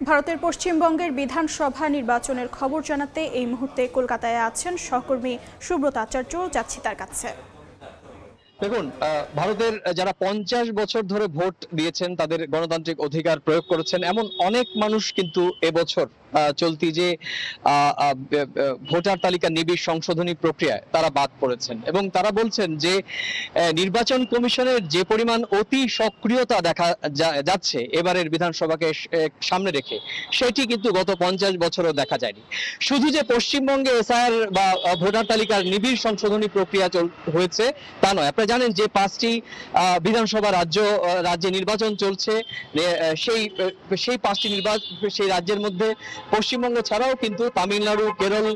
ভারতের পশ্চিমবঙ্গের বিধানসভা নির্বাচনের খবর জানাতে এই মুহূর্তে কলকাতায় আছেন সহকর্মী সুব্রত আচার্য। যাচ্ছি তার কাছে। দেখুন, ভারতের যারা 50 বছর ধরে ভোট দিয়েছেন, তাদের গণতান্ত্রিক অধিকার প্রয়োগ করেছেন, এমন অনেক মানুষ কিন্তু এবছর চলতি যে ভোটার তালিকা নিবিড় সংশোধনী প্রক্রিয়ায় তারা বাদ পড়েছেন এবং তারা বলছেন যে নির্বাচন কমিশনের যে পরিমাণ অতি সক্রিয়তা দেখা যাচ্ছে এবারের বিধানসভাকে সামনে রেখে, সেটি কিন্তু গত 50 বছরও দেখা যায়নি। শুধু যে পশ্চিমবঙ্গে এসআইআর বা ভোটার তালিকার নিবিড় সংশোধনী প্রক্রিয়া হয়েছে তা নয়। আপনারা জানেন যে 5টি বিধানসভা রাজ্যে নির্বাচন চলছে। সেই 5টি সেই রাজ্যের মধ্যে পশ্চিমবঙ্গ ছাড়াও কিন্তু তামিলনাড়ু, কেরল,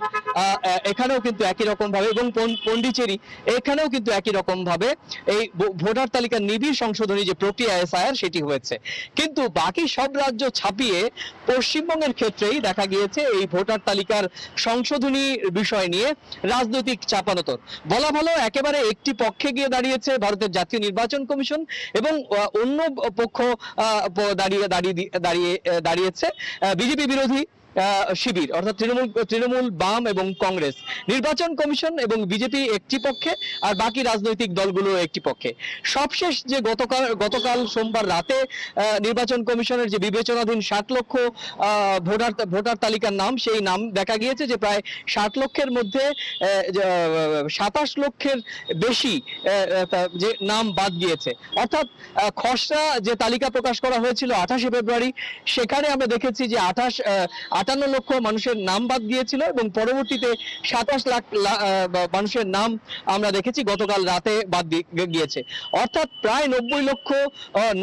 এখানেও কিন্তু একই রকম ভাবে, এবং পন্ডিচেরি এখানেও কিন্তু একই রকম ভাবে এই ভোটার তালিকার নিবিড় সংশোধনী যে প্রক্রিয়া এসআইআর সেটি হয়েছে। কিন্তু বাকি সব রাজ্য ছাপিয়ে পশ্চিমবঙ্গের ক্ষেত্রেই দেখা গিয়েছে এই ভোটার তালিকার সংশোধনী বিষয় নিয়ে রাজনৈতিক চাপানোতর। বলা ভালো, একেবারে একটি পক্ষে গিয়ে দাঁড়িয়েছে ভারতের জাতীয় নির্বাচন কমিশন এবং অন্য পক্ষ দাঁড়িয়েছে বিজেপি বিরোধী শিবির, অর্থাৎ তৃণমূল, বাম এবং কংগ্রেস। নির্বাচন কমিশন এবং বিজেপি একটি পক্ষে আর বাকি রাজনৈতিক দলগুলো একটি পক্ষে। সবশেষ যে গতকাল সোমবার রাতে নির্বাচন কমিশনের যে বিবেচনাধীন 60 লক্ষ ভোটার তালিকার নাম, সেই নাম দেখা গিয়েছে যে প্রায় 60 লক্ষের মধ্যে 27 লক্ষের বেশি যে নাম বাদ গিয়েছে। অর্থাৎ খসড়া যে তালিকা প্রকাশ করা হয়েছিল 28শে ফেব্রুয়ারি, সেখানে আমরা দেখেছি যে 58 লক্ষ মানুষের নাম বাদ গিয়েছিল এবং পরবর্তীতে 27 লাখ মানুষের নাম আমরা দেখেছি গতকাল রাতে বাদ গিয়েছে। অর্থাৎ প্রায় 90 লক্ষ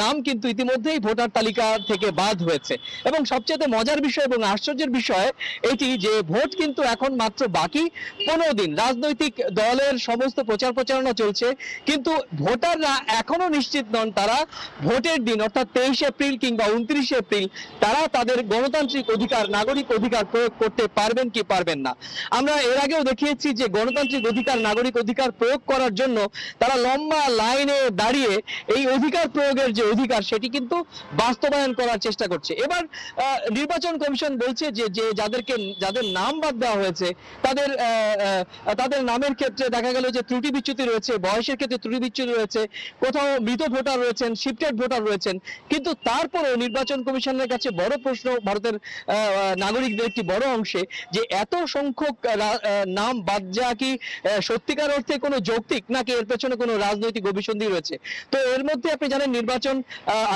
নাম কিন্তু ইতিমধ্যেই ভোটার তালিকা থেকে বাদ হয়েছে। এবং সবচেয়ে মজার বিষয় এবং আশ্চর্যের বিষয় এটি যে ভোট কিন্তু এখন মাত্র বাকি 15 দিন। রাজনৈতিক দলের সমস্ত প্রচার প্রচারণা চলছে, কিন্তু ভোটাররা এখনো নিশ্চিত নন তারা ভোটের দিন অর্থাৎ 23 এপ্রিল কিংবা 29 এপ্রিল তারা তাদের গণতান্ত্রিক অধিকার, নাগরিক অধিকার প্রয়োগ করতে পারবেন কি পারবেন না। আমরা এর আগেও দেখিয়েছি যে গণতান্ত্রিক অধিকার, নাগরিক অধিকার প্রয়োগ করার জন্য তারা লম্বা লাইনে দাঁড়িয়ে এই অধিকার প্রয়োগের যে অধিকার সেটি কিন্তু বাস্তবায়ন করার চেষ্টা করছে। এবার নির্বাচন কমিশন বলছে যে যাদের নাম বাদ দেওয়া হয়েছে তাদের নামের ক্ষেত্রে দেখা গেল যে ত্রুটি বিচ্যুতি রয়েছে, বয়সের ক্ষেত্রে ত্রুটি বিচ্যুতি রয়েছে, কোথাও মৃত ভোটার রয়েছেন, শিফটেড ভোটার রয়েছেন। কিন্তু তারপরেও নির্বাচন কমিশনের কাছে বড় প্রশ্ন ভারতের নাগরিকদের একটি বড় অংশে, যে এত সংখ্যক নাম বাদ যাওয়া কি সত্যিকার অর্থে কোনো যৌক্তিক, নাকি এর পেছনে কোনো রাজনৈতিক অভিসন্ধি রয়েছে। তো এর মধ্যে আপনি জানেন নির্বাচন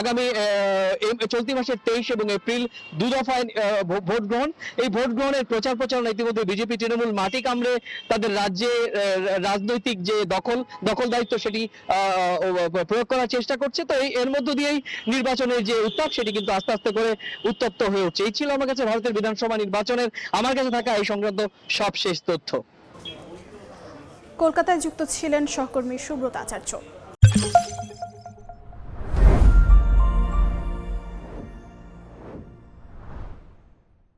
আগামী চলতি মাসের 23 এবং এপ্রিল 2 দফায় ভোট গ্রহণ। এই ভোট গ্রহণের প্রচার প্রচারণা ইতিমধ্যে বিজেপি তৃণমূল মাটি কামড়ে তাদের রাজ্যে রাজনৈতিক যে দখল দায়িত্ব সেটি প্রয়োগ করার চেষ্টা করছে। তো এর মধ্য দিয়েই নির্বাচনের যে উত্তাপ সেটি কিন্তু আস্তে আস্তে করে উত্তপ্ত হয়ে উঠছে। এই ছিল আমার কাছে ভারতের বিধানসভা নির্বাচনের আমার কাছে থাকা এই সংক্রান্ত সবশেষ তথ্য। কলকাতায় যুক্ত ছিলেন সহকর্মী সুব্রত আচার্য।